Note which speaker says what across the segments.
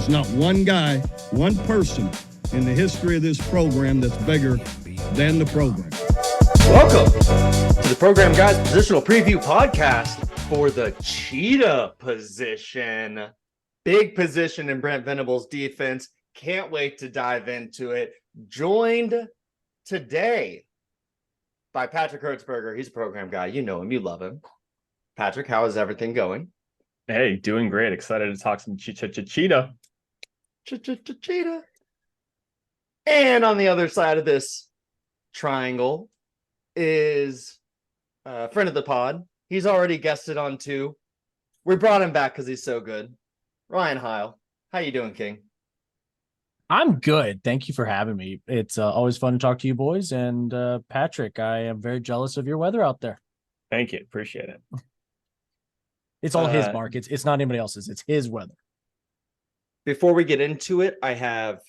Speaker 1: There's not one guy, one person in the history of this program that's bigger than the program.
Speaker 2: Welcome to the Program Guyz Positional Preview Podcast for the Cheetah position. Big position in Brent Venables' defense. Can't wait to dive into it. Joined today by Patrick Hertzberger. He's a program guy. You know him. You love him. Patrick, how is everything going?
Speaker 3: Hey, doing great. Excited to talk some Cheetah.
Speaker 2: Cheetah. And on the other side of this triangle is a friend of the pod. He's already guested on 2. We brought him back because he's so good. Ryan Hile. How you doing, King?
Speaker 4: I'm good. Thank you for having me. It's always fun to talk to you boys. And Patrick, I am very jealous of your weather out there.
Speaker 3: Thank you. Appreciate it.
Speaker 4: It's all his, Mark. It's not anybody else's. It's his weather.
Speaker 2: Before we get into it, I have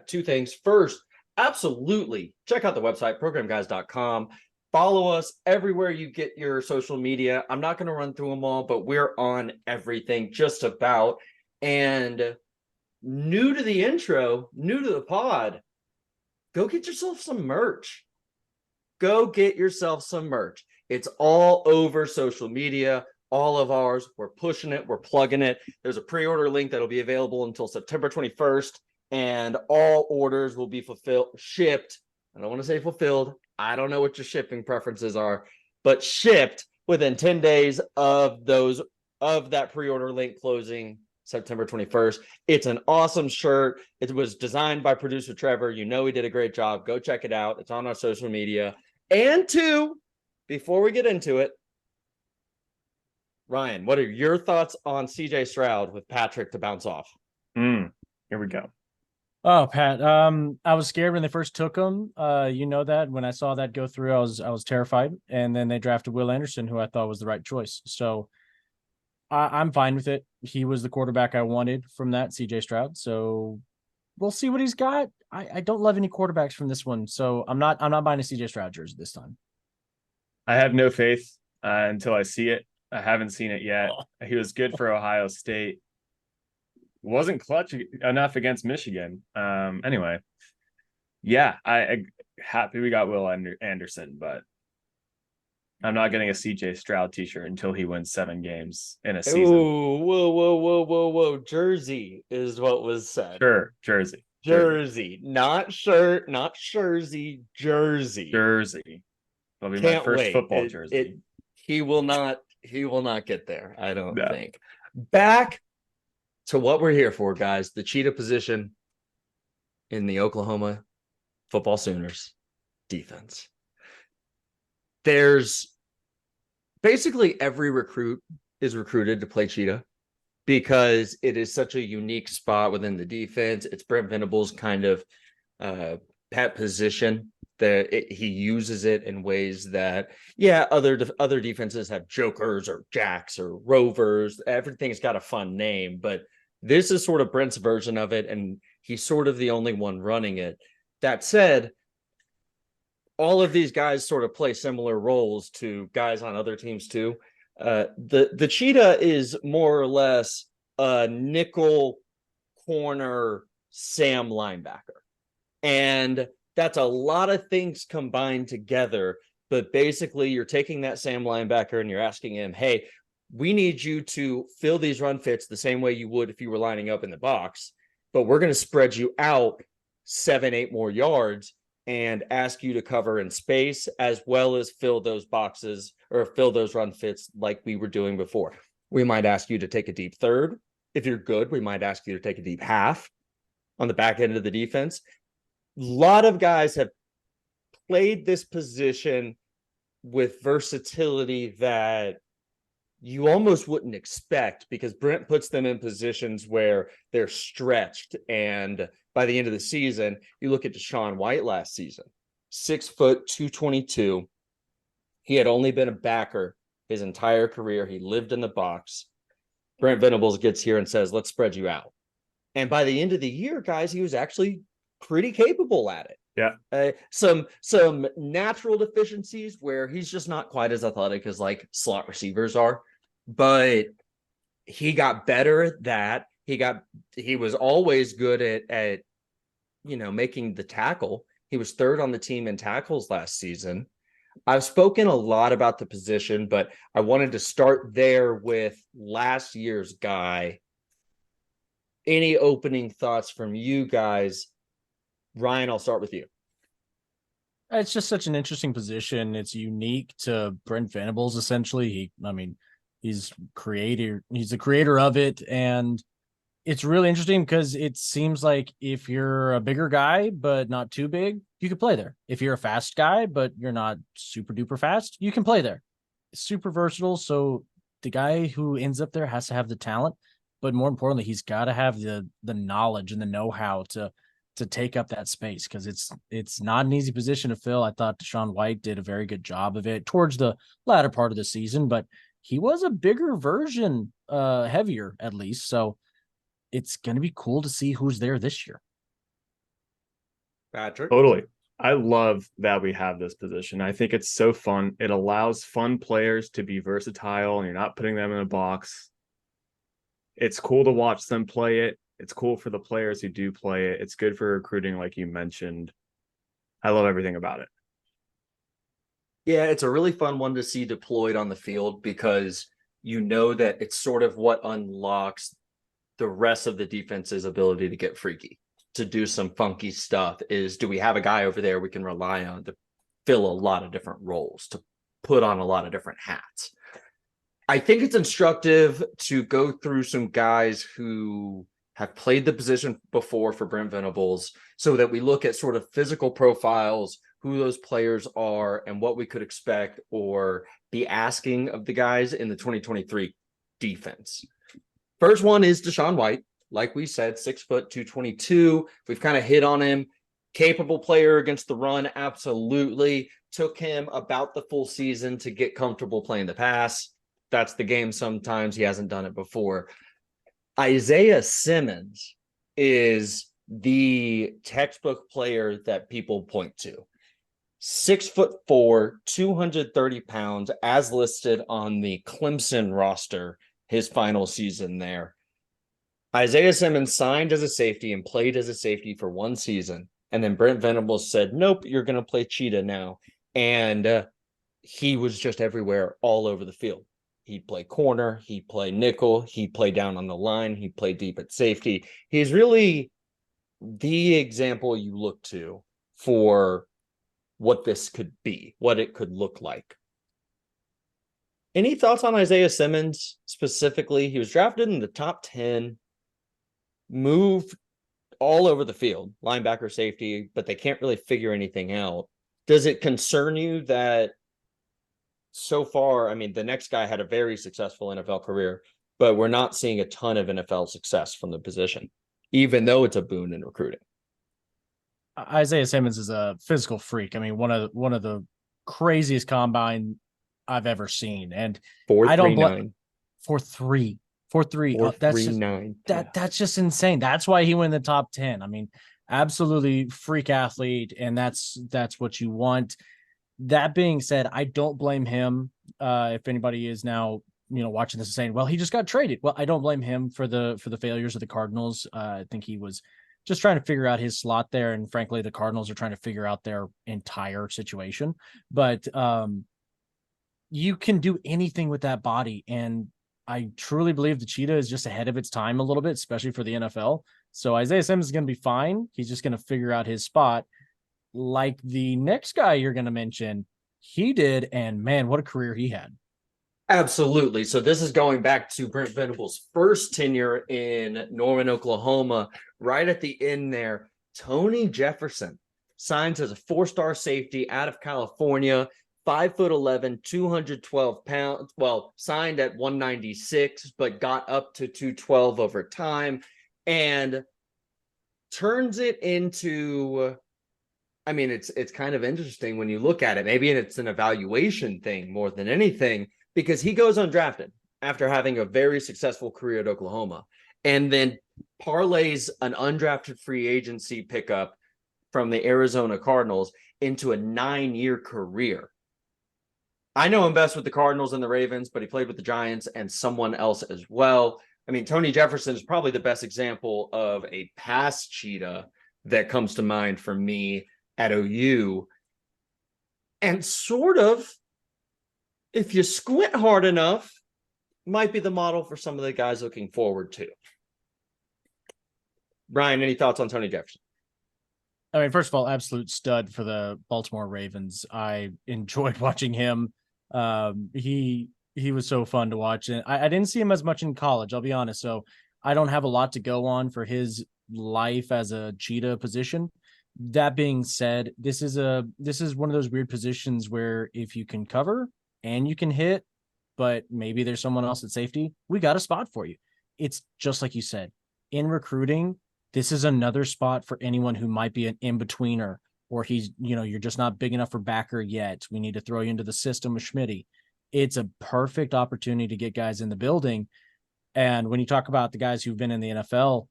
Speaker 2: 2 things. First, absolutely check out the website, programguyz.com. Follow us everywhere you get your social media. I'm not going to run through them all, but we're on everything just about. And new to the intro, new to the pod, go get yourself some merch. Go get yourself some merch. It's all over social media. All of ours. We're pushing it. We're plugging it. There's a pre-order link that'll be available until September 21st, and all orders will be shipped. I don't want to say fulfilled. I don't know what your shipping preferences are, but shipped within 10 days of that pre-order link closing September 21st. It's an awesome shirt. It was designed by producer Trevor. You know he did a great job. Go check it out. It's on our social media. And 2, before we get into it, Ryan, what are your thoughts on CJ Stroud with Patrick to bounce off?
Speaker 3: Here we go.
Speaker 4: Oh, Pat, I was scared when they first took him. You know that when I saw that go through, I was terrified. And then they drafted Will Anderson, who I thought was the right choice. So I'm fine with it. He was the quarterback I wanted from that, CJ Stroud. So we'll see what he's got. I don't love any quarterbacks from this one, so I'm not buying a CJ Stroud jersey this time.
Speaker 3: I have no faith until I see it. I haven't seen it yet. He was good for Ohio State. Wasn't clutch enough against Michigan. Anyway, yeah, I happy we got Will Anderson, but I'm not getting a CJ Stroud t-shirt until he wins 7 games in a season.
Speaker 2: Ooh, whoa. Jersey is what was said.
Speaker 3: Sure, jersey.
Speaker 2: Not shirt, not jersey, jersey.
Speaker 3: That'll be my first football jersey.
Speaker 2: He will not get there, I don't think. Back to what we're here for, guys. The Cheetah position in the Oklahoma football Sooners defense. There's basically every recruit is recruited to play Cheetah because it is such a unique spot within the defense. It's Brent Venables' kind of pet position. He uses it in ways that, other defenses have jokers or jacks or rovers. Everything's got a fun name, but this is sort of Brent's version of it, and he's sort of the only one running it. That said, all of these guys sort of play similar roles to guys on other teams too. The Cheetah is more or less a nickel corner Sam linebacker, and that's a lot of things combined together. But basically, you're taking that Sam linebacker and you're asking him, hey, we need you to fill these run fits the same way you would if you were lining up in the box, but we're going to spread you out 7-8 more yards and ask you to cover in space as well as fill those boxes or fill those run fits like we were doing before. We might ask you to take a deep third. If you're good, we might ask you to take a deep half on the back end of the defense. A lot of guys have played this position with versatility that you almost wouldn't expect, because Brent puts them in positions where they're stretched. And by the end of the season, you look at Deshaun White last season, 6 foot 222. He had only been a backer his entire career. He lived in the box. Brent Venables gets here and says, let's spread you out. And by the end of the year, guys, he was actually pretty capable at it.
Speaker 3: Yeah.
Speaker 2: Some natural deficiencies where he's just not quite as athletic as like slot receivers are, but he got better at that. He was always good at making the tackle. He was third on the team in tackles last season. I've spoken a lot about the position, but I wanted to start there with last year's guy. Any opening thoughts from you guys? Ryan, I'll start with you.
Speaker 4: It's just such an interesting position. It's unique to Brent Venables, essentially. He's the creator of it. And it's really interesting because it seems like if you're a bigger guy, but not too big, you could play there. If you're a fast guy, but you're not super duper fast, you can play there. It's super versatile. So the guy who ends up there has to have the talent, but more importantly, he's got to have the knowledge and the know-how to take up that space, because it's not an easy position to fill. I thought Deshaun White did a very good job of it towards the latter part of the season, but he was a bigger version, heavier at least. So it's going to be cool to see who's there this year.
Speaker 2: Patrick?
Speaker 3: Totally. I love that we have this position. I think it's so fun. It allows fun players to be versatile, and you're not putting them in a box. It's cool to watch them play it. It's cool for the players who do play it. It's good for recruiting, like you mentioned. I love everything about it.
Speaker 2: Yeah, it's a really fun one to see deployed on the field, because that it's sort of what unlocks the rest of the defense's ability to get freaky, to do some funky stuff. Do we have a guy over there we can rely on to fill a lot of different roles, to put on a lot of different hats? I think it's instructive to go through some guys who have played the position before for Brent Venables, so that we look at sort of physical profiles, who those players are, and what we could expect or be asking of the guys in the 2023 defense. First one is Deshaun White. Like we said, 6 foot, 222. We've kind of hit on him. Capable player against the run, absolutely. Took him about the full season to get comfortable playing the pass. That's the game sometimes. He hasn't done it before. Isaiah Simmons is the textbook player that people point to. 6'4", 230 pounds, as listed on the Clemson roster, his final season there. Isaiah Simmons signed as a safety and played as a safety for one season. And then Brent Venables said, nope, you're going to play Cheetah now. And he was just everywhere, all over the field. He'd play corner, he'd play nickel, he'd play down on the line, he'd play deep at safety. He's really the example you look to for what this could be, what it could look like. Any thoughts on Isaiah Simmons specifically? He was drafted in the top 10, moved all over the field, linebacker, safety, but they can't really figure anything out. Does it concern you that so far, the next guy had a very successful NFL career, but we're not seeing a ton of NFL success from the position, even though it's a boon in recruiting?
Speaker 4: Isaiah Simmons is a physical freak. One of the craziest combine I've ever seen. And
Speaker 2: 4.39.
Speaker 4: 4.3. 4.3. That's just insane. That's why he went in the top 10. Absolutely freak athlete, and that's what you want. That being said, I don't blame him. If anybody is now, watching this and saying, well, he just got traded. Well, I don't blame him for the failures of the Cardinals. I think he was just trying to figure out his slot there. And frankly, the Cardinals are trying to figure out their entire situation. But you can do anything with that body. And I truly believe the Cheetah is just ahead of its time a little bit, especially for the NFL. So Isaiah Simmons is going to be fine. He's just going to figure out his spot, like the next guy you're going to mention, he did. And man, what a career he had.
Speaker 2: Absolutely. So this is going back to Brent Venables' first tenure in Norman, Oklahoma. Right at the end there, Tony Jefferson signs as a 4-star safety out of California, 5'11", 212 pounds. Well, signed at 196, but got up to 212 over time, and turns it into, it's kind of interesting when you look at it. Maybe it's an evaluation thing more than anything, because he goes undrafted after having a very successful career at Oklahoma, and then parlays an undrafted free agency pickup from the Arizona Cardinals into a 9-year career. I know him best with the Cardinals and the Ravens, but he played with the Giants and someone else as well. I mean, Tony Jefferson is probably the best example of a past Cheetah that comes to mind for me at OU. And sort of, if you squint hard enough, might be the model for some of the guys looking forward to. Brian, any thoughts on Tony Jefferson?
Speaker 4: I mean, first of all, absolute stud for the Baltimore Ravens. I enjoyed watching him. He was so fun to watch. And I didn't see him as much in college, I'll be honest. So I don't have a lot to go on for his life as a Cheetah position. That being said, this is one of those weird positions where if you can cover and you can hit, but maybe there's someone else at safety, we got a spot for you. It's just like you said, in recruiting, this is another spot for anyone who might be an in-betweener, or you're just not big enough for backer yet. We need to throw you into the system with Schmitty. It's a perfect opportunity to get guys in the building. And when you talk about the guys who've been in the NFL,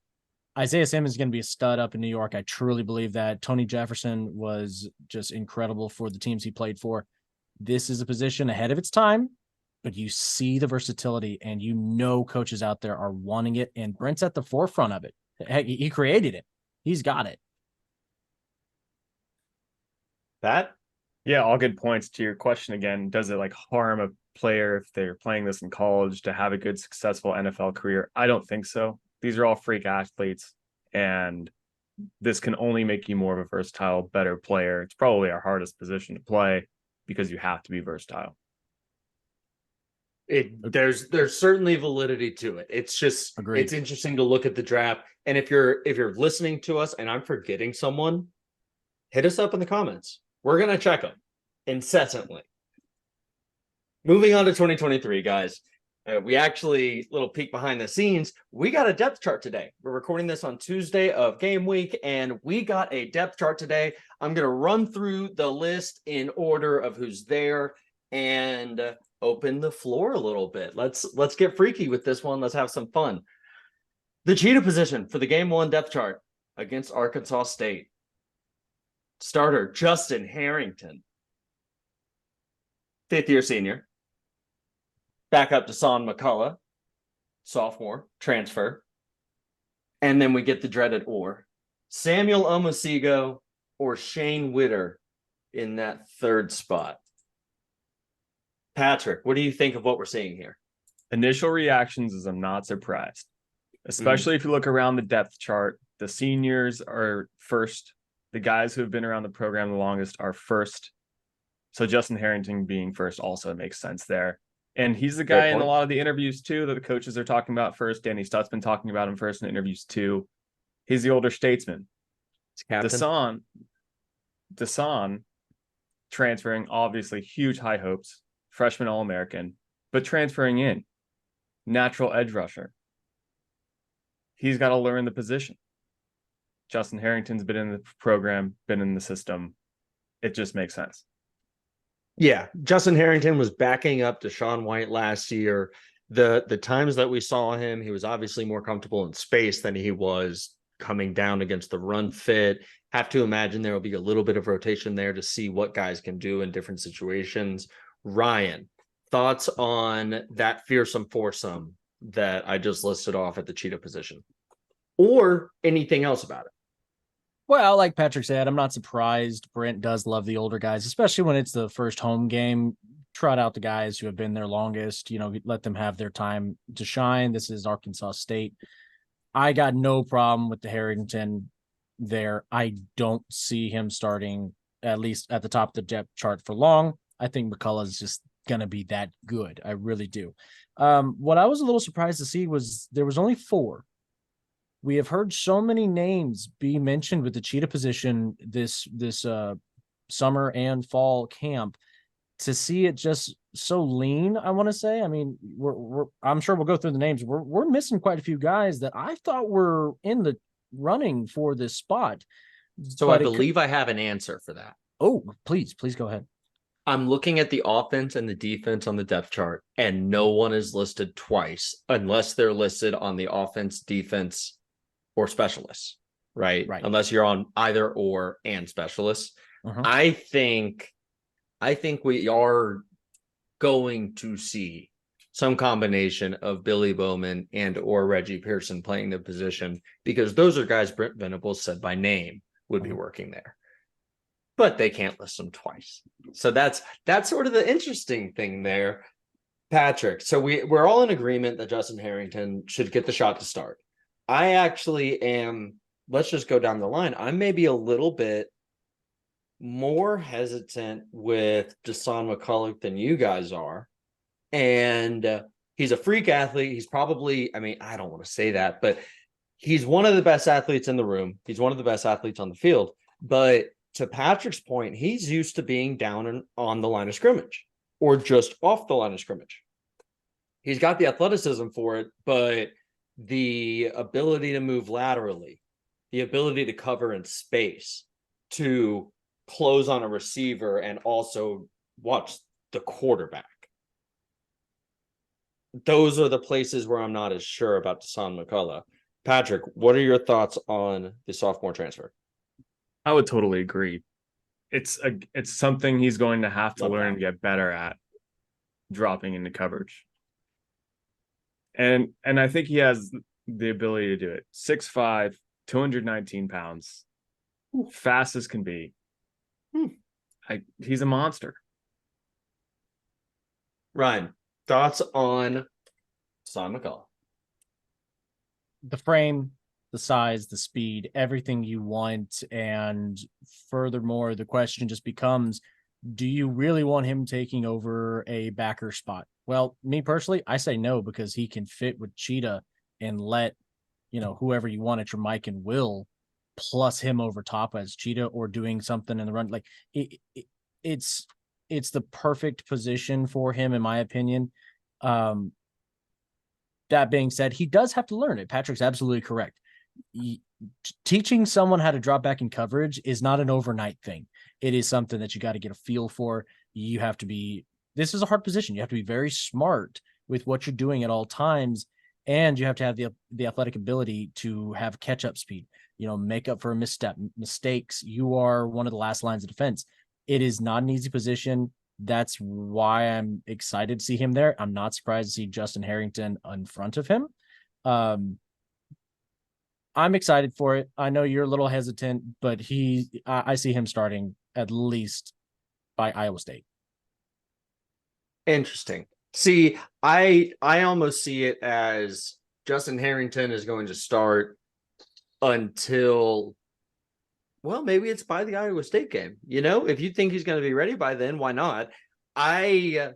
Speaker 4: Isaiah Simmons is going to be a stud up in New York. I truly believe that. Tony Jefferson was just incredible for the teams he played for. This is a position ahead of its time, but you see the versatility and coaches out there are wanting it. And Brent's at the forefront of it. Heck, he created it. He's got it.
Speaker 2: Pat?
Speaker 3: Yeah, all good points. To your question again, does it harm a player if they're playing this in college to have a good, successful NFL career? I don't think so. These are all freak athletes, and this can only make you more of a versatile, better player. It's probably our hardest position to play because you have to be versatile.
Speaker 2: There's certainly validity to it. It's just
Speaker 4: Agreed.
Speaker 2: It's interesting to look at the draft. And if you're listening to us and I'm forgetting someone, hit us up in the comments. We're gonna check them incessantly. Moving on to 2023, guys. We actually, little peek behind the scenes, we got a depth chart today. We're recording this on Tuesday of game week, and we got a depth chart today. I'm going to run through the list in order of who's there and open the floor a little bit. Let's get freaky with this one. Let's have some fun. The Cheetah position for the game one depth chart against Arkansas State. Starter, Justin Harrington. Fifth-year senior. Backup to Son McCullough, sophomore, transfer. And then we get the dreaded Samuel Omosigo or Shane Witter in that third spot. Patrick, what do you think of what we're seeing here?
Speaker 3: Initial reactions is I'm not surprised, especially if you look around the depth chart. The seniors are first. The guys who have been around the program the longest are first. So Justin Harrington being first also makes sense there. And he's the guy in a lot of the interviews too that the coaches are talking about first. Danny Stutt's been talking about him first in interviews too. He's the older statesman. Dasan transferring, obviously huge high hopes, freshman All-American, but transferring in, natural edge rusher. He's got to learn the position. Justin Harrington's been in the program, been in the system. It just makes sense.
Speaker 2: Yeah, Justin Harrington was backing up Deshaun White last year. The times that we saw him, he was obviously more comfortable in space than he was coming down against the run fit. Have to imagine there will be a little bit of rotation there to see what guys can do in different situations. Ryan, thoughts on that fearsome foursome that I just listed off at the Cheetah position, or anything else about it?
Speaker 4: Well, like Patrick said, I'm not surprised. Brent does love the older guys, especially when it's the first home game. Trot out the guys who have been there longest, let them have their time to shine. This is Arkansas State. I got no problem with the Harrington there. I don't see him starting at least at the top of the depth chart for long. I think McCullough is just going to be that good. I really do. What I was a little surprised to see was there was only 4. We have heard so many names be mentioned with the Cheetah position this summer and fall camp. To see it just so lean, I want to say. I mean, I'm sure we'll go through the names. We're missing quite a few guys that I thought were in the running for this spot.
Speaker 2: So I believe I have an answer for that.
Speaker 4: Oh, please go ahead.
Speaker 2: I'm looking at the offense and the defense on the depth chart, and no one is listed twice unless they're listed on the offense, defense, or specialists, right? Unless you're on either or and specialists.
Speaker 4: Uh-huh.
Speaker 2: I think we are going to see some combination of Billy Bowman and or Reggie Pearson playing the position, because those are guys Brent Venables said by name would be working there. But they can't list them twice. So that's sort of the interesting thing there, Patrick. So we're all in agreement that Justin Harrington should get the shot to start. I actually am, let's just go down the line. I'm maybe a little bit more hesitant with Deshaun McCullough than you guys are. And he's a freak athlete. He's probably, I mean, I don't want to say that, but he's one of the best athletes in the room. He's one of the best athletes on the field. But to Patrick's point, he's used to being down on the line of scrimmage or just off the line of scrimmage. He's got the athleticism for it, but the ability to move laterally, the ability to cover in space, to close on a receiver and also watch the quarterback. Those are the places where I'm not as sure about Deshaun McCullough. Patrick, what are your thoughts on the sophomore transfer?
Speaker 3: I would totally agree. It's something he's going to have to
Speaker 2: Love
Speaker 3: learn
Speaker 2: that.
Speaker 3: and get better at, dropping into coverage. And I think he has the ability to do it. 6'5", 219 pounds, fast as can be. He's a monster.
Speaker 2: Ryan, thoughts on Deshaun McCullough?
Speaker 4: The frame, the size, the speed, everything you want. And furthermore, the question just becomes, do you really want him taking over a backer spot? Well, me personally, I say no, because he can fit with Cheetah and let, whoever you want at your Mike and Will plus him over top as Cheetah, or doing something in the run. Like it's the perfect position for him, in my opinion. That being said, he does have to learn it. Patrick's absolutely correct. Teaching someone how to drop back in coverage is not an overnight thing. It is something that you got to get a feel for. You have to be, this is a hard position. You have to be very smart with what you're doing at all times. And you have to have the athletic ability to have catch-up speed, make up for a mistakes. You are one of the last lines of defense. It is not an easy position. That's why I'm excited to see him there. I'm not surprised to see Justin Harrington in front of him. I'm excited for it. I know you're a little hesitant, but I see him starting at least by Iowa State.
Speaker 2: Interesting. See, I almost see it as Justin Harrington is going to start until, well, maybe it's by the Iowa State game. If you think he's going to be ready by then, why not? I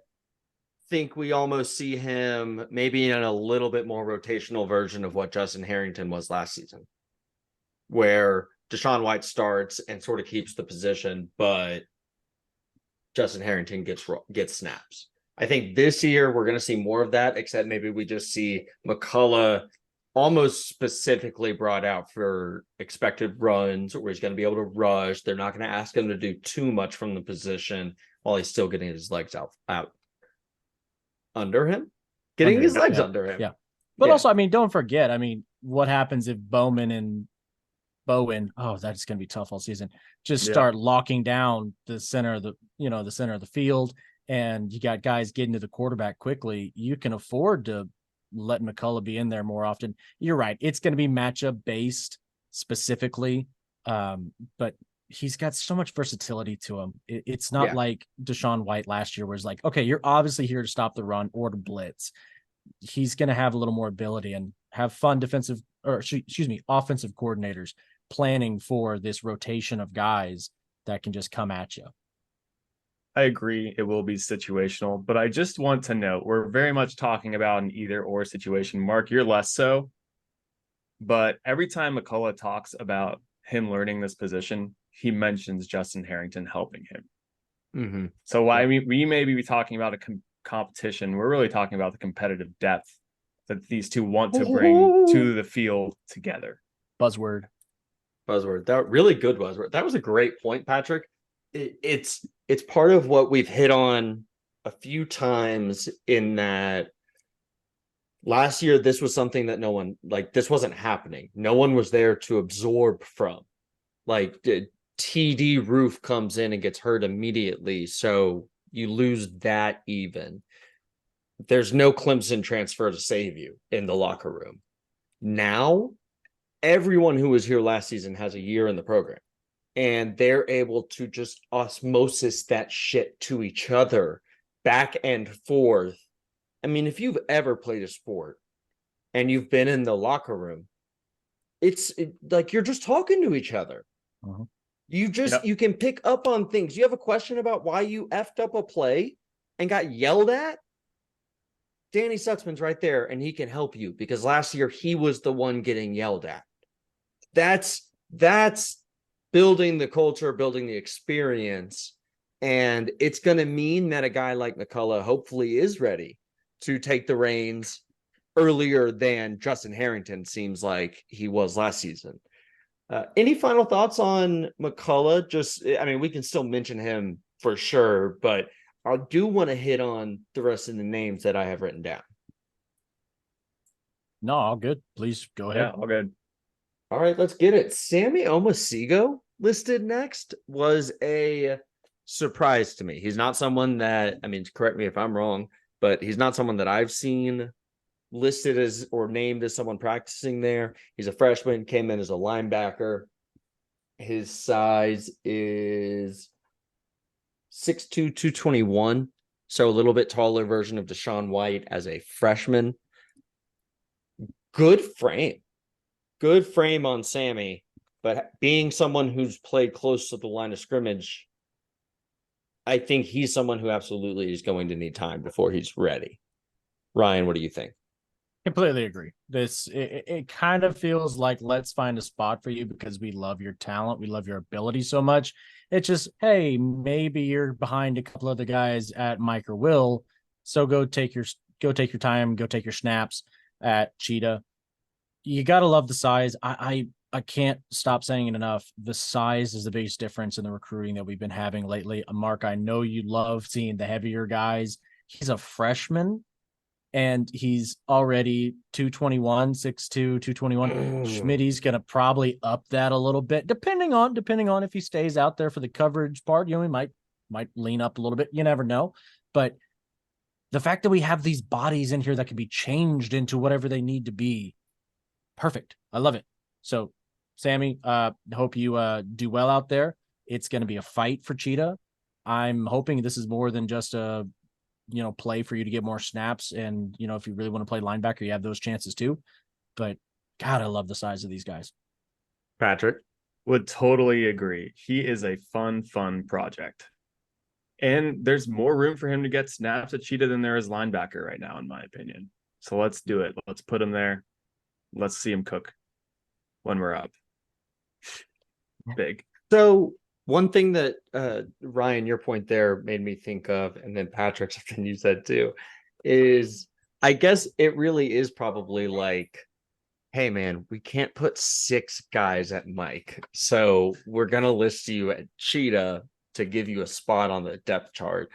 Speaker 2: think we almost see him maybe in a little bit more rotational version of what Justin Harrington was last season, where Deshaun White starts and sort of keeps the position, but Justin Harrington gets snaps. I think this year we're going to see more of that, except maybe we just see McCullough almost specifically brought out for expected runs, where he's going to be able to rush. They're not going to ask him to do too much from the position while he's still getting his legs out under him, getting his legs under him.
Speaker 4: Yeah. But also, don't forget, what happens if Bowman and Bowen, that's going to be tough all season, just start locking down the center of the center of the field, and you got guys getting to the quarterback quickly. You can afford to let McCullough be in there more often. You're right. It's going to be matchup based specifically. But he's got so much versatility to him. It's not like Deshaun White last year, where it's like, okay, you're obviously here to stop the run or to blitz. He's going to have a little more ability and have fun offensive coordinators planning for this rotation of guys that can just come at you.
Speaker 3: I agree. It will be situational, but I just want to note, we're very much talking about an either or situation. Mark, you're less so, but every time McCullough talks about him learning this position, he mentions Justin Harrington helping him.
Speaker 2: Mm-hmm.
Speaker 3: So while we may be talking about a competition, we're really talking about the competitive depth that these two want to bring to the field together.
Speaker 4: Buzzword.
Speaker 2: That really good buzzword. That was a great point, Patrick. It's part of what we've hit on a few times, in that last year this was something that this wasn't happening. No one was there to absorb from. Like, TD Roof comes in and gets hurt immediately, so you lose that even. there's no Clemson transfer to save you in the locker room. Now, everyone who was here last season has a year in the program, and they're able to just osmosis that shit to each other back and forth. I mean, if you've ever played a sport and you've been in the locker room, it's like you're just talking to each other.
Speaker 4: Uh-huh.
Speaker 2: You can pick up on things. You have a question about why you effed up a play and got yelled at? Danny Sutzman's right there, and he can help you because last year he was the one getting yelled at. That's building the culture, building the experience, and it's going to mean that a guy like McCullough hopefully is ready to take the reins earlier than Justin Harrington seems like he was last season. Any final thoughts on McCullough? We can still mention him for sure, but I do want to hit on the rest of the names that I have written down.
Speaker 4: No, all good. Please go ahead.
Speaker 3: Yeah, all good.
Speaker 2: All right, let's get it. Sammy Omosigo listed next was a surprise to me. He's not someone that, correct me if I'm wrong, but he's not someone that I've seen listed as or named as someone practicing there. He's a freshman, came in as a linebacker. His size is 6'2", 221, so a little bit taller version of Deshaun White as a freshman. Good frame on Sammy, but being someone who's played close to the line of scrimmage, I think he's someone who absolutely is going to need time before he's ready. Ryan, what do you think?
Speaker 4: Completely agree. It kind of feels like let's find a spot for you because we love your talent, we love your ability so much. It's just, hey, maybe you're behind a couple other guys at Mike or Will, so go take your time, go take your snaps at Cheetah. You gotta love the size. I can't stop saying it enough. The size is the biggest difference in the recruiting that we've been having lately. Mark, I know you love seeing the heavier guys. He's a freshman. And he's already 221, 6'2", 221. Schmitty's going to probably up that a little bit, depending on if he stays out there for the coverage part. He might lean up a little bit. You never know. But the fact that we have these bodies in here that can be changed into whatever they need to be, perfect. I love it. So, Sammy, hope you do well out there. It's going to be a fight for Cheetah. I'm hoping this is more than just a play for you to get more snaps. And, if you really want to play linebacker, you have those chances too. But God, I love the size of these guys.
Speaker 2: Patrick?
Speaker 3: Would totally agree. He is a fun project. And there's more room for him to get snaps at Cheetah than there is linebacker right now, in my opinion. So let's do it. Let's put him there. Let's see him cook when we're up. Big.
Speaker 2: So one thing that Ryan, your point there made me think of, and then Patrick, something you said too, is I guess it really is probably like, hey man, we can't put 6 guys at Mike, so we're gonna list you at Cheetah to give you a spot on the depth chart.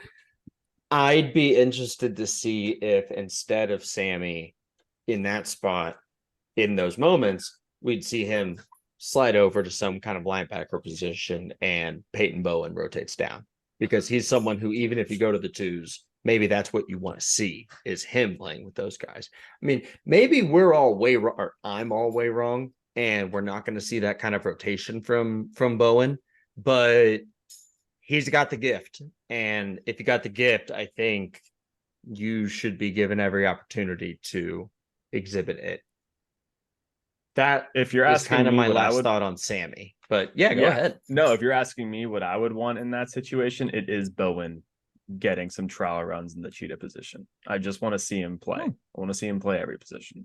Speaker 2: I'd be interested to see if instead of Sammy in that spot in those moments, we'd see him slide over to some kind of linebacker position and Peyton Bowen rotates down, because he's someone who, even if you go to the 2s, maybe that's what you want to see is him playing with those guys. Maybe we're all way wrong, or I'm all way wrong, and we're not going to see that kind of rotation from Bowen, but he's got the gift. And if you got the gift, I think you should be given every opportunity to exhibit it. That
Speaker 3: if you're
Speaker 2: is
Speaker 3: asking
Speaker 2: kind of
Speaker 3: me
Speaker 2: my
Speaker 3: what
Speaker 2: last thought on Sammy, but go ahead.
Speaker 3: No, if you're asking me what I would want in that situation, it is Bowen getting some trial runs in the Cheetah position. I just want to see him play. I want to see him play every position.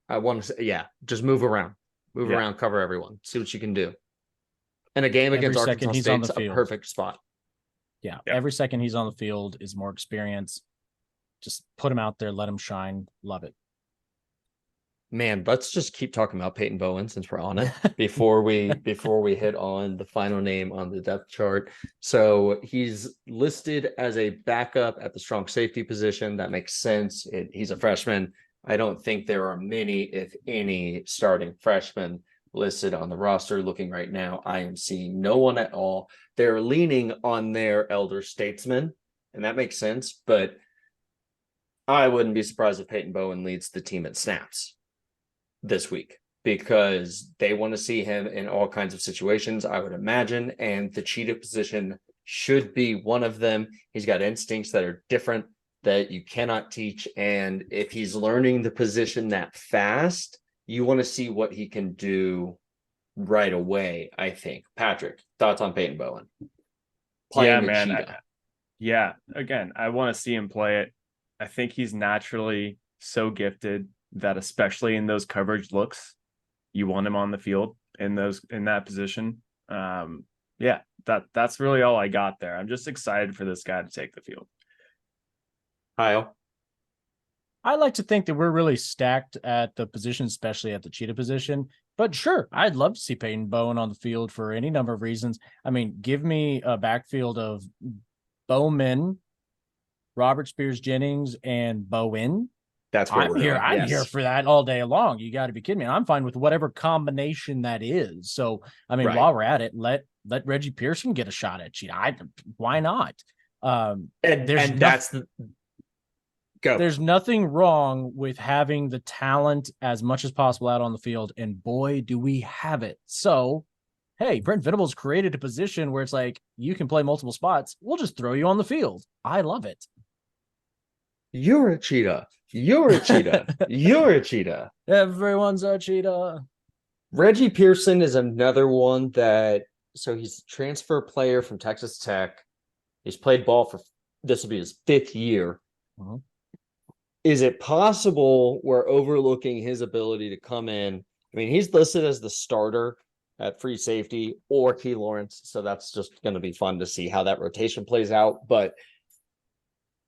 Speaker 2: I want to say, just move around, cover everyone, see what you can do. And a game against Arkansas State's a perfect spot.
Speaker 4: Yeah, every second he's on the field is more experience. Just put him out there, let him shine. Love it.
Speaker 2: Man, let's just keep talking about Peyton Bowen since we're on it before we hit on the final name on the depth chart. So he's listed as a backup at the strong safety position. That makes sense. He's a freshman. I don't think there are many, if any, starting freshmen listed on the roster. Looking right now, I am seeing no one at all. They're leaning on their elder statesmen, and that makes sense. But I wouldn't be surprised if Peyton Bowen leads the team in snaps this week because they want to see him in all kinds of situations, I would imagine. And the Cheetah position should be one of them. He's got instincts that are different that you cannot teach. And if he's learning the position that fast, you want to see what he can do right away, I think. Patrick, thoughts on Peyton Bowen? Playing the Cheetah.
Speaker 3: Yeah, again, I want to see him play it. I think he's naturally so gifted that especially in those coverage looks, you want him on the field in that position. That's really all I got there. I'm just excited for this guy to take the field.
Speaker 2: Hile?
Speaker 4: I like to think that we're really stacked at the position, especially at the Cheetah position. But sure, I'd love to see Peyton Bowen on the field for any number of reasons. I mean, give me a backfield of Bowman, Robert Spears-Jennings, and Bowen.
Speaker 2: That's what
Speaker 4: I'm here. I'm here for that all day long. You got to be kidding me. I'm fine with whatever combination that is. So, I mean, while we're at it, let Reggie Pearson get a shot at Cheetah. Why not? There's nothing wrong with having the talent as much as possible out on the field, and boy, do we have it. So, hey, Brent Venables created a position where it's like you can play multiple spots. We'll just throw you on the field. I love it.
Speaker 2: You're a Cheetah. You're a Cheetah. You're a Cheetah.
Speaker 4: Everyone's a Cheetah.
Speaker 2: Reggie Pearson is another one that, so he's a transfer player from Texas Tech. He's played ball for, this will be his 5th year.
Speaker 4: Uh-huh.
Speaker 2: Is it possible we're overlooking his ability to come in? I mean, he's listed as the starter at free safety or Key Lawrence, so that's just going to be fun to see how that rotation plays out. But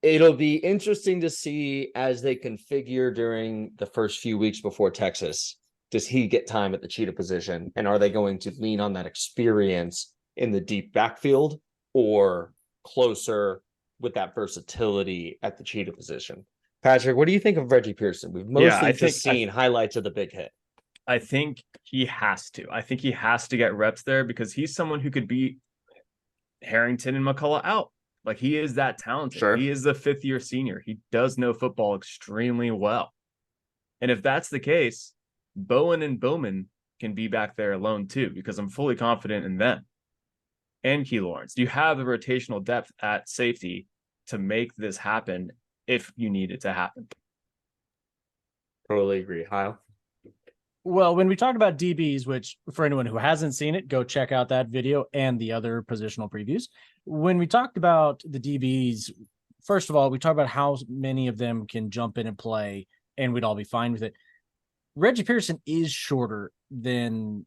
Speaker 2: it'll be interesting to see as they configure during the first few weeks before Texas. Does he get time at the Cheetah position? And are they going to lean on that experience in the deep backfield or closer with that versatility at the Cheetah position? Patrick, what do you think of Reggie Pearson? We've mostly seen highlights of the big hit.
Speaker 3: I think he has to. I think he has to get reps there because he's someone who could beat Harrington and McCullough out. Like, he is that talented.
Speaker 2: Sure.
Speaker 3: He is the 5th-year senior. He does know football extremely well. And if that's the case, Bowen and Bowman can be back there alone too, because I'm fully confident in them. And Key Lawrence. You have the rotational depth at safety to make this happen if you need it to happen.
Speaker 2: Totally agree. Hile?
Speaker 4: Well, when we talk about DBs, which for anyone who hasn't seen it, go check out that video and the other positional previews. When we talked about the DBs, first of all, we talked about how many of them can jump in and play, and we'd all be fine with it. Reggie Pearson is shorter than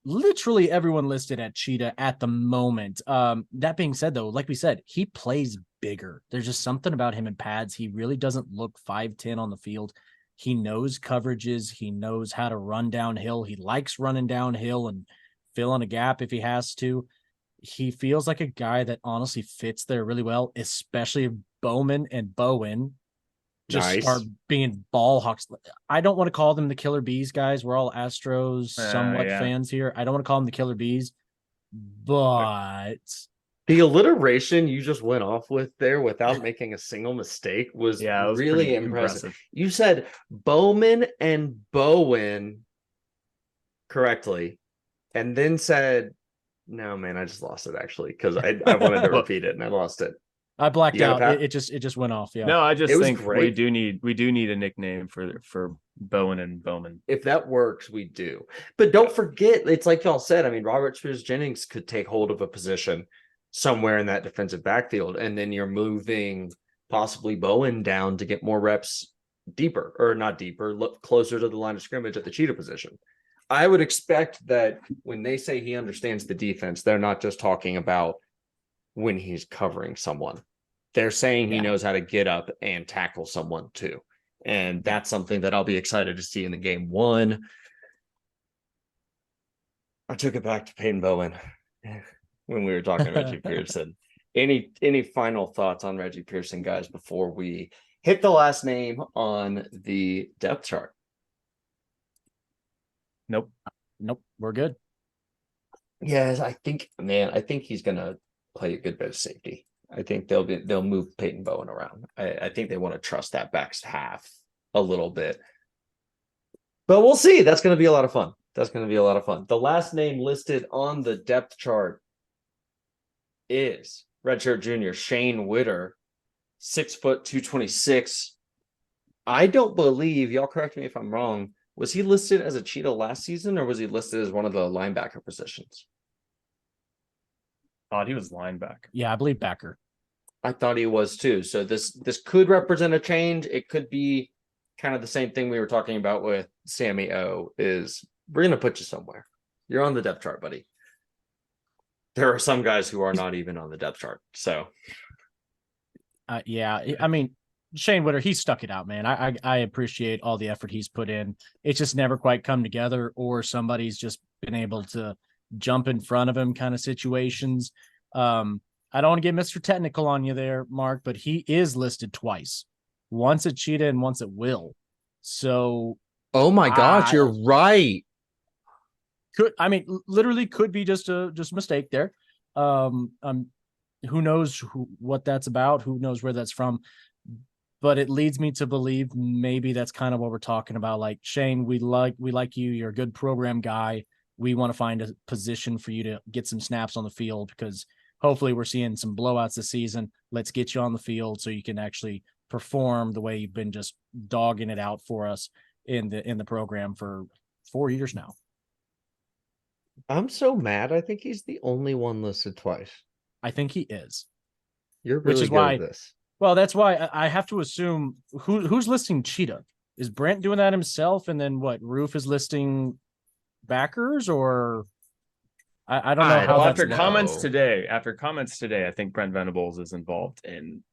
Speaker 4: literally everyone listed at Cheetah at the moment. That being said, though, like we said, he plays bigger. There's just something about him in pads. He really doesn't look 5'10" on the field. He knows coverages. He knows how to run downhill. He likes running downhill and filling a gap if he has to. He feels like a guy that honestly fits there really well, especially if Bowman and Bowen just start being ball hawks. I don't want to call them the Killer Bees, guys. We're all Astros somewhat fans here. I don't want to call them the Killer Bees, but
Speaker 2: the alliteration you just went off with there without making a single mistake was really impressive. You said Bowman and Bowen correctly, and then said, no, man, I just lost it actually because I wanted to repeat it and I lost it.
Speaker 4: I blacked out. It just went off. Yeah.
Speaker 3: No, I just think we do need a nickname for Bowen and Bowman.
Speaker 2: If that works, we do. But don't forget, it's like y'all said. I mean, Robert Spears-Jennings could take hold of a position somewhere in that defensive backfield, and then you're moving possibly Bowen down to get more reps deeper, or not deeper, look closer to the line of scrimmage at the Cheetah position. I would expect that when they say he understands the defense, they're not just talking about when he's covering someone. They're saying he knows how to get up and tackle someone too. And that's something that I'll be excited to see in the game. One, I took it back to Peyton Bowen when we were talking about Reggie Pearson. Any final thoughts on Reggie Pearson, guys, before we hit the last name on the depth chart?
Speaker 4: Nope. We're good.
Speaker 2: Yes, I think he's going to play a good bit of safety. I think they'll move Peyton Bowen around. I think they want to trust that back half a little bit. But we'll see. That's going to be a lot of fun. The last name listed on the depth chart is redshirt junior Shane Witter, 6 foot 226. I don't believe, y'all correct me if I'm wrong, was he listed as a Cheetah last season, or was he listed as one of the linebacker positions?
Speaker 3: Thought he was linebacker.
Speaker 4: Yeah, I believe backer.
Speaker 2: I thought he was too. So this could represent a change. It could be kind of the same thing we were talking about with Sammy O, is we're going to put you somewhere. You're on the depth chart, buddy. There are some guys who are not even on the depth chart. So,
Speaker 4: yeah, I mean, Shane Witter, he stuck it out, man. I appreciate all the effort he's put in. It's just never quite come together, or somebody's just been able to jump in front of him kind of situations. I don't want to get Mr. Technical on you there, Mark, but he is listed twice. Once at Cheetah and once at Will. So,
Speaker 2: oh my gosh, you're right.
Speaker 4: Literally could be just a mistake there. Who knows what that's about? Who knows where that's from? But it leads me to believe maybe that's kind of what we're talking about. Like, Shane, we like you. You're a good program guy. We want to find a position for you to get some snaps on the field, because hopefully we're seeing some blowouts this season. Let's get you on the field so you can actually perform the way you've been just dogging it out for us in the program for 4 years now.
Speaker 2: I'm so mad. I think he's the only one listed twice.
Speaker 4: I think he is.
Speaker 2: You're really
Speaker 4: which is
Speaker 2: good
Speaker 4: why
Speaker 2: at this.
Speaker 4: Well, that's why I have to assume who's listing Cheetah. Is Brent doing that himself? And then what? Roof is listing backers, or I don't know how.
Speaker 3: After comments today, I think Brent Venables is involved in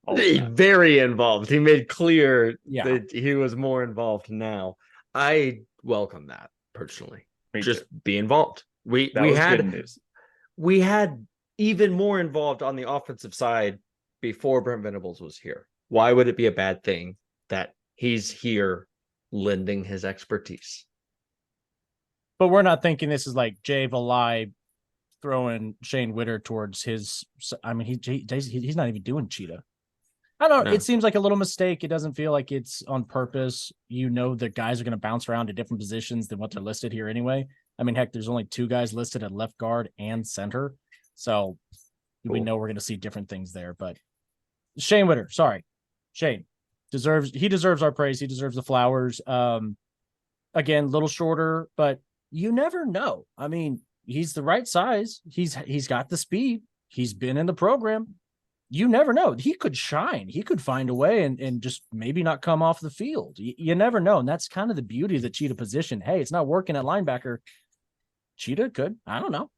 Speaker 3: all of that.
Speaker 2: Very involved. He made clear
Speaker 4: Yeah.
Speaker 2: that he was more involved now. I welcome that personally. Just be involved. We had
Speaker 3: good news.
Speaker 2: We had even more involved on the offensive side before Brent Venables was here. Why would it be a bad thing that he's here lending his expertise?
Speaker 4: But we're not thinking this is like Jay Valai throwing Shane Witter towards his. I mean, he's not even doing Cheetah. I don't know.
Speaker 2: No.
Speaker 4: It seems like a little mistake. It doesn't feel like it's on purpose. You know, the guys are going to bounce around to different positions than what they're listed here anyway. I mean, heck, there's only 2 guys listed at left guard and center. So we know we're going to see different things there. But Shane Witter, Shane deserves our praise. He deserves the flowers. Again, a little shorter, but you never know. I mean, he's the right size. He's got the speed. He's been in the program. You never know. He could shine. He could find a way and just maybe not come off the field. You never know. And that's kind of the beauty of the Cheetah position. Hey, it's not working at linebacker. Cheetah could. I don't know.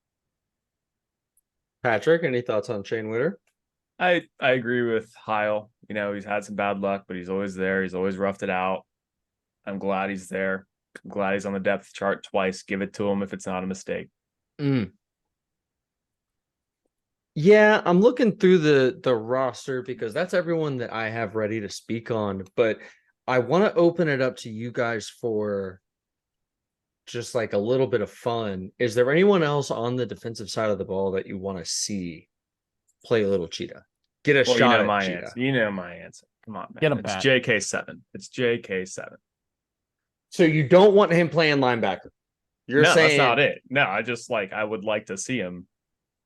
Speaker 2: Patrick, any thoughts on Shane Witter?
Speaker 3: I agree with Hile. You know, he's had some bad luck, but he's always there. He's always roughed it out. I'm glad he's there. I'm glad he's on the depth chart twice. Give it to him if it's not a mistake.
Speaker 2: Yeah, I'm looking through the roster because that's everyone that I have ready to speak on. But I want to open it up to you guys for just like a little bit of fun. Is there anyone else on the defensive side of the ball that you want to see play a little Cheetah? Get a shot at Cheetah.
Speaker 3: Answer. You know my answer. Come on, man.
Speaker 4: Get him,
Speaker 3: it's
Speaker 4: Pat.
Speaker 3: JK7. It's JK7.
Speaker 2: So you don't want him playing linebacker? You're saying
Speaker 3: that's not it. No, I would like to see him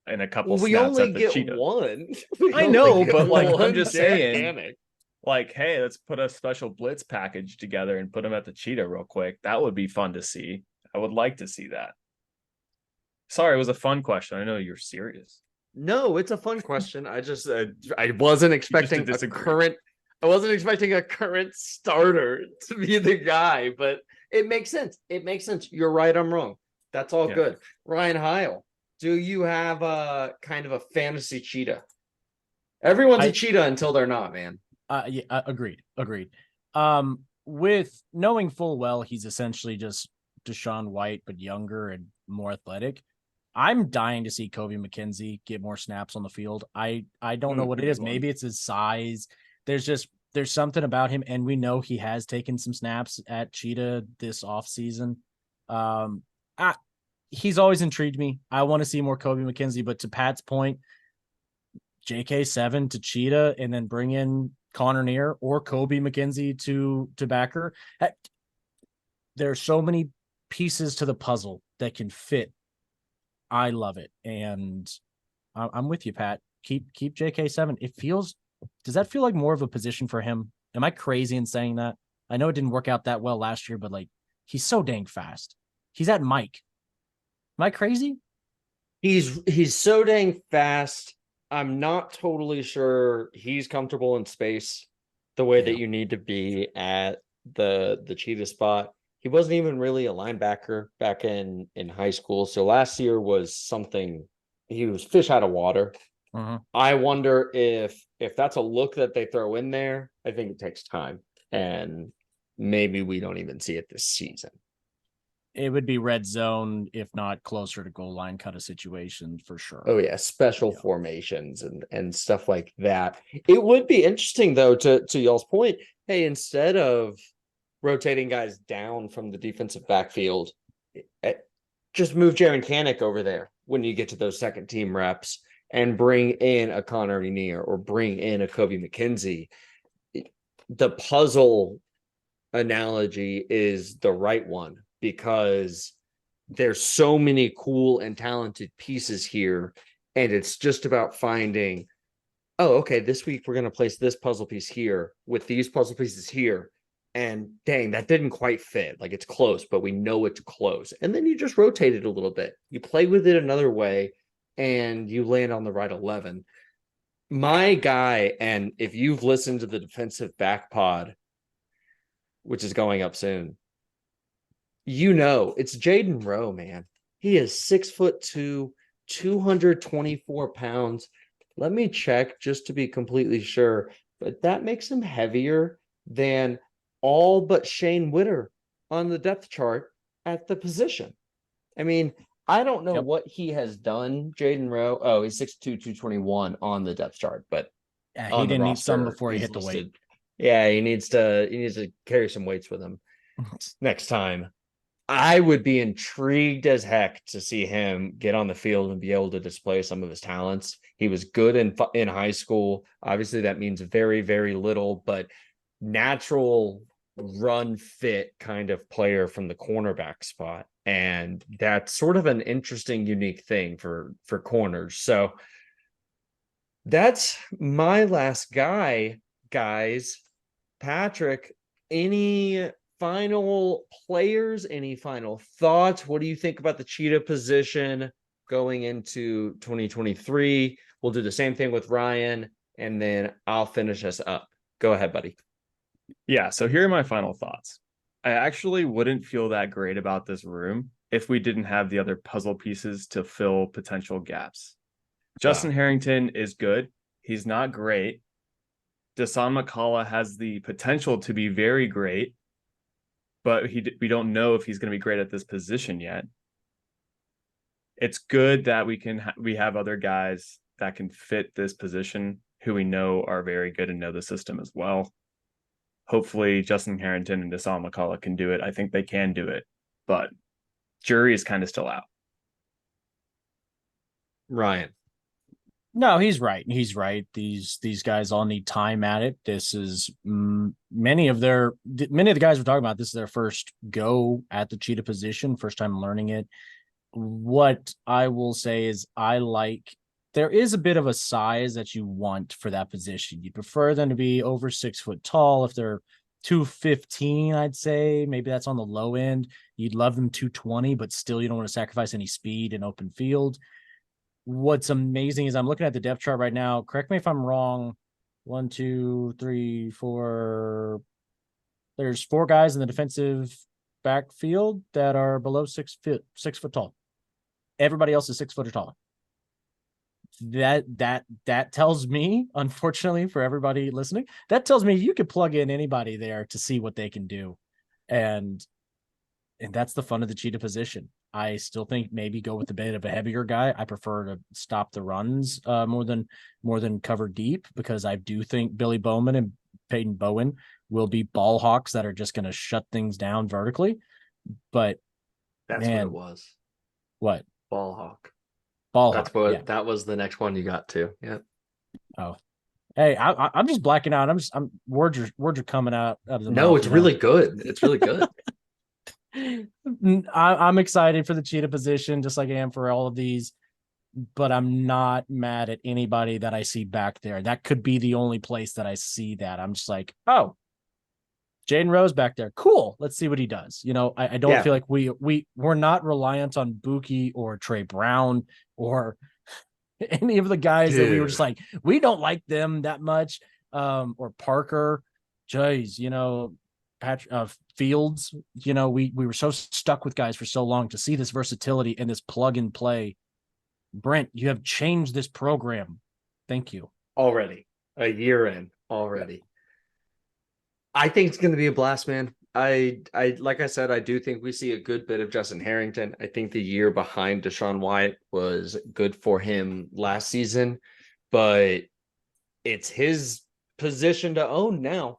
Speaker 3: in a couple
Speaker 2: we
Speaker 3: snaps
Speaker 2: only
Speaker 3: at the
Speaker 2: get
Speaker 3: Cheetah.
Speaker 2: one.
Speaker 3: I know, but like
Speaker 2: one
Speaker 3: I'm just saying,
Speaker 2: dynamic.
Speaker 3: like, hey, let's put a special blitz package together and put him at the Cheetah real quick. That would be fun to see. I would like to see that. Sorry, it was a fun question. I know you're serious.
Speaker 2: No, it's a fun question. I just I wasn't expecting a current. I wasn't expecting a current starter to be the guy, but it makes sense. It makes sense. You're right. I'm wrong. That's all good. Ryan Hile, do you have a kind of a fantasy Cheetah? Everyone's a Cheetah until they're not, man.
Speaker 4: Yeah, agreed. With knowing full well he's essentially just Deshaun White, but younger and more athletic, I'm dying to see Kobe McKenzie get more snaps on the field. I don't know what it is. Maybe it's his size. There's something about him, and we know he has taken some snaps at Cheetah this offseason. He's always intrigued me. I want to see more Kobe McKenzie, but to Pat's point, JK7 to Cheetah and then bring in Connor Neer or Kobe McKenzie to backer. There are so many pieces to the puzzle that can fit. I love it. And I'm with you, Pat. Keep JK7. Does that feel like more of a position for him? Am I crazy in saying that? I know it didn't work out that well last year, but like he's so dang fast. He's at Mike. Am I crazy?
Speaker 2: He's so dang fast. I'm not totally sure he's comfortable in space the way that you need to be at the Cheetah spot. He wasn't even really a linebacker back in high school. So last year was something, he was fish out of water. I wonder if that's a look that they throw in there. I think it takes time, and maybe we don't even see it this season.
Speaker 4: It would be red zone, if not closer to goal line kind of situation for sure.
Speaker 2: Oh yeah, special formations and stuff like that. It would be interesting though, to y'all's point. Hey, instead of rotating guys down from the defensive backfield, just move Jaron Kanek over there when you get to those second team reps and bring in a Connor Neer or bring in a Kobe McKenzie. The puzzle analogy is the right one, because there's so many cool and talented pieces here, and it's just about finding, oh, okay, this week we're going to place this puzzle piece here with these puzzle pieces here, and dang, that didn't quite fit. Like, it's close, but we know it's close. And then you just rotate it a little bit. You play with it another way, and you land on the right 11. My guy, and if you've listened to the defensive back pod, which is going up soon, you know, it's Jaden Rowe, man. He is 6'2", 224 pounds. Let me check just to be completely sure, but that makes him heavier than all but Shane Witter on the depth chart at the position. I mean, I don't know what he has done, Jaden Rowe. Oh, he's 6'2", 221 on the depth chart, but
Speaker 4: he didn't need some before he hit the weight.
Speaker 2: Yeah, he needs to carry some weights with him next time. I would be intrigued as heck to see him get on the field and be able to display some of his talents. He was good in high school. Obviously, that means very, very little, but natural run fit kind of player from the cornerback spot. And that's sort of an interesting, unique thing for corners. So that's my last guy, guys. Patrick, any final players, any final thoughts? What do you think about the Cheetah position going into 2023? We'll do the same thing with Ryan, and then I'll finish us up. Go ahead, buddy.
Speaker 3: Yeah, so here are my final thoughts. I actually wouldn't feel that great about this room if we didn't have the other puzzle pieces to fill potential gaps. Justin Harrington is good. He's not great. Dasan McCullough has the potential to be very great, but we don't know if he's going to be great at this position yet. It's good that we have other guys that can fit this position who we know are very good and know the system as well. Hopefully Justin Harrington and Dasan McCullough can do it. I think they can do it, but jury is kind of still out.
Speaker 2: Ryan.
Speaker 4: No, he's right. He's right. These guys all need time at it. This is many of the guys we're talking about. This is their first go at the Cheetah position, first time learning it. What I will say is there is a bit of a size that you want for that position. You prefer them to be over 6 foot tall. If they're 215, I'd say maybe that's on the low end. You'd love them 220, but still you don't want to sacrifice any speed in open field. What's amazing is I'm looking at the depth chart right now. Correct me if I'm wrong. 1, 2, 3, 4. There's 4 guys in the defensive backfield that are below 6 foot tall. Everybody else is 6 foot or taller. That tells me, unfortunately for everybody listening, that tells me you could plug in anybody there to see what they can do. And that's the fun of the Cheetah position. I still think maybe go with a bit of a heavier guy. I prefer to stop the runs more than cover deep, because I do think Billy Bowman and Peyton Bowen will be ball hawks that are just going to shut things down vertically. But
Speaker 2: that's what it was.
Speaker 4: What?
Speaker 2: Ball hawk.
Speaker 4: Ball
Speaker 2: That's
Speaker 4: hawk.
Speaker 2: what
Speaker 4: Yeah.
Speaker 2: That was the next one you got to. Yeah.
Speaker 4: Oh, hey, I'm just blacking out. Words are coming out of the
Speaker 2: No,
Speaker 4: mouth.
Speaker 2: it's really good. It's really good.
Speaker 4: I'm excited for the Cheetah position, just like I am for all of these. But I'm not mad at anybody that I see back there. That could be the only place that I see that. I'm just like, oh, Jaden Rose back there. Cool. Let's see what he does. I don't feel like we're not reliant on Buki or Trey Brown or any of the guys that we were just like, we don't like them that much. Or Parker, Jays, Patrick Fields, we were so stuck with guys for so long to see this versatility and this plug and play. Brent, you have changed this program. Thank you.
Speaker 2: Already. A year in already. I think it's going to be a blast, man. I like I said, I do think we see a good bit of Justin Harrington. I think the year behind Deshaun Wyatt was good for him last season, but it's his position to own now.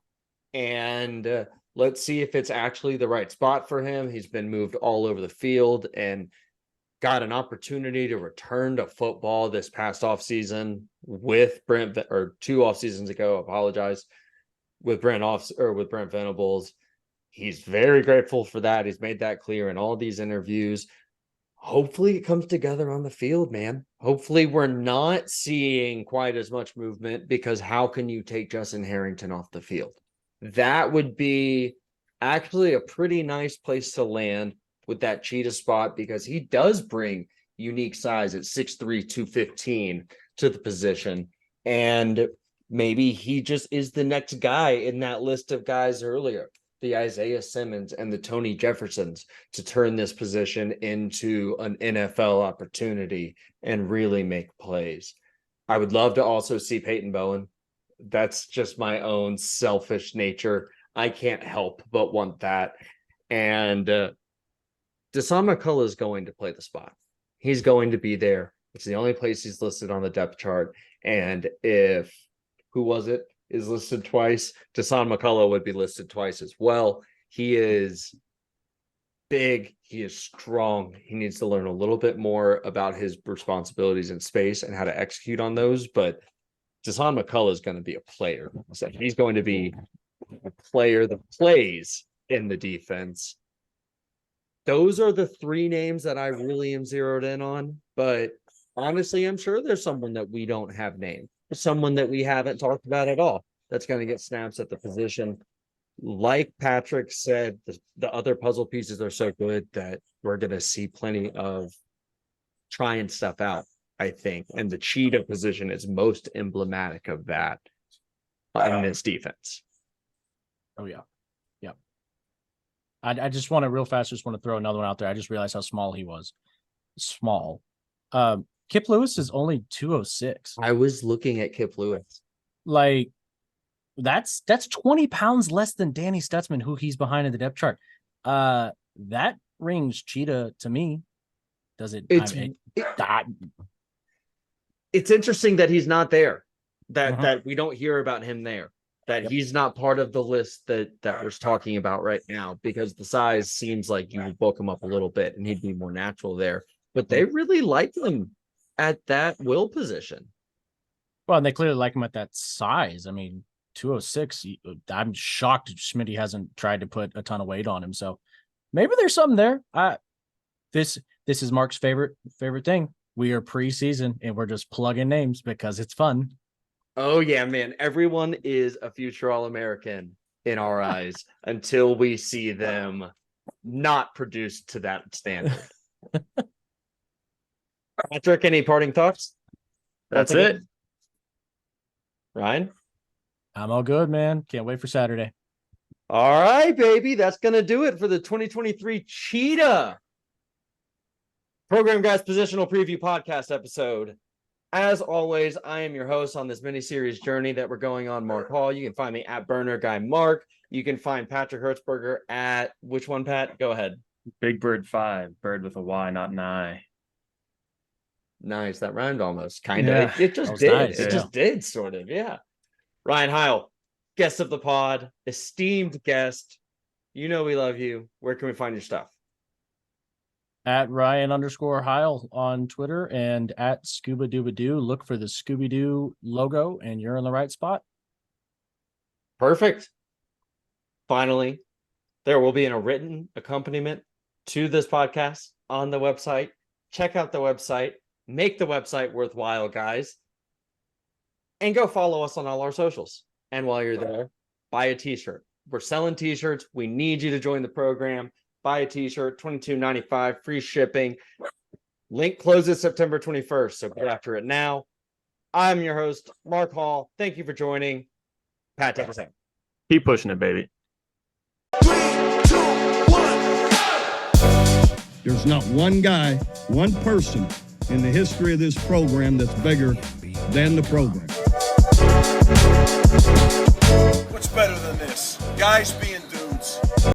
Speaker 2: And let's see if it's actually the right spot for him. He's been moved all over the field and got an opportunity to return to football this past offseason with Brent, or 2 off seasons ago, apologize, with Brent Venables. He's very grateful for that. He's made that clear in all these interviews. Hopefully it comes together on the field, man. Hopefully we're not seeing quite as much movement, because how can you take Justin Harrington off the field? That would be actually a pretty nice place to land with that Cheetah spot, because he does bring unique size at 6'3", 215 to the position. And maybe he just is the next guy in that list of guys earlier, the Isaiah Simmons and the Tony Jeffersons, to turn this position into an NFL opportunity and really make plays. I would love to also see Peyton Bowen. That's just my own selfish nature. I can't help but want that. And Dasan McCullough is going to play the spot. He's going to be there. It's the only place he's listed on the depth chart. And if is listed twice, Dasan McCullough would be listed twice as well. He is big. He is strong. He needs to learn a little bit more about his responsibilities in space and how to execute on those. But Dasan McCullough is going to be a player. So he's going to be a player that plays in the defense. Those are the 3 names that I really am zeroed in on. But honestly, I'm sure there's someone that we don't have named, someone that we haven't talked about at all, that's going to get snaps at the position. Like Patrick said, the other puzzle pieces are so good that we're going to see plenty of trying stuff out, I think. And the Cheetah position is most emblematic of that in this defense.
Speaker 4: Oh, yeah. Yeah. I just want to throw another one out there. I just realized how small he was. Small. Kip Lewis is only 206.
Speaker 2: I was looking at Kip Lewis.
Speaker 4: Like, that's 20 pounds less than Danny Stutzman, who he's behind in the depth chart. That rings Cheetah to me. Does it?
Speaker 2: It's interesting that he's not there. That we don't hear about him there. That he's not part of the list that we're talking about right now, because the size seems like you would bulk him up a little bit and he'd be more natural there. But they really like him at that will position.
Speaker 4: Well, and they clearly like him at that size. I mean, 206. I'm shocked Smitty hasn't tried to put a ton of weight on him. So maybe there's something there. This is Mark's favorite thing. We are preseason and we're just plugging names because it's fun.
Speaker 2: Oh yeah, man. Everyone is a future All-American in our eyes until we see them not produced to that standard. Patrick, any parting thoughts?
Speaker 3: That's it.
Speaker 2: Ryan?
Speaker 4: I'm all good, man. Can't wait for Saturday.
Speaker 2: All right, baby. That's going to do it for the 2023 Cheetah Program Guyz Positional Preview Podcast episode. As always, I am your host on this mini-series journey that we're going on, Mark Hall. You can find me at Burner Guy Mark. You can find Patrick Hertzberger at which one, Pat? Go ahead.
Speaker 3: Big Bird 5. Bird with a Y, not an I.
Speaker 2: Nice. That rhymed almost. Kind of.
Speaker 3: Yeah,
Speaker 2: it just did.
Speaker 4: Nice,
Speaker 2: it just did, sort of. Yeah. Ryan Hile, guest of the pod, esteemed guest. You know we love you. Where can we find your stuff?
Speaker 4: At Ryan_Hile on Twitter and at Scuba Dooba Doo. Look for the Scooby Doo logo and you're in the right spot.
Speaker 2: Perfect. Finally, there will be a written accompaniment to this podcast on the website. Check out the website. Make the website worthwhile, guys. And go follow us on all our socials. And while you're there, buy a t-shirt. We're selling t-shirts. We need you to join the program. Buy a t-shirt, $22.95, free shipping. Link closes September 21st, so get after it now. I'm your host, Mark Hall. Thank you for joining. Pat, take us out.
Speaker 3: Keep pushing it, baby.
Speaker 5: 3, 2, 1.
Speaker 1: There's not one guy, one person in the history of this program that's bigger than the program.
Speaker 5: What's better than this? Guys being